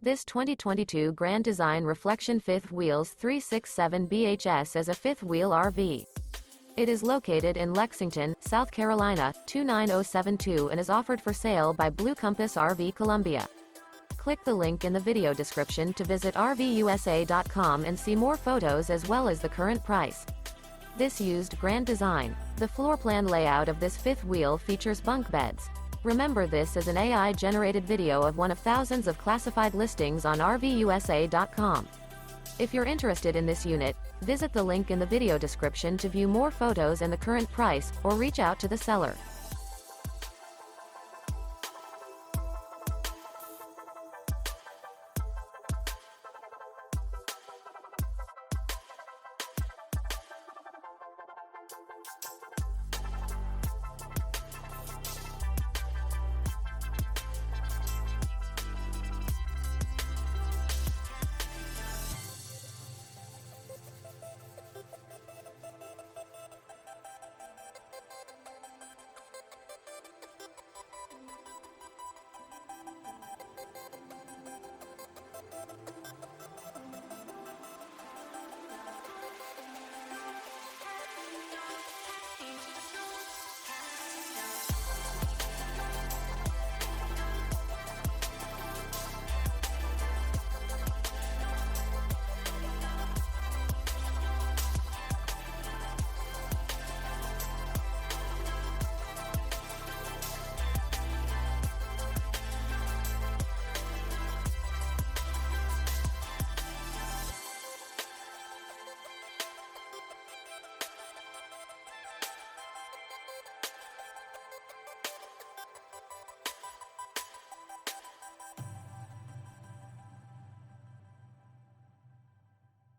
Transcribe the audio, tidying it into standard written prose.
This 2022 Grand Design Reflection Fifth Wheels 367 BHS is a fifth wheel RV. It is located in Lexington, South Carolina, 29072 and is offered for sale by Blue Compass RV Columbia. Click the link in the video description to visit RVUSA.com and see more photos as well as the current price. This used Grand Design. The floor plan layout of this fifth wheel features bunk beds. Remember, this is an AI-generated video of one of thousands of classified listings on RVUSA.com. If you're interested in this unit, visit the link in the video description to view more photos and the current price, or reach out to the seller.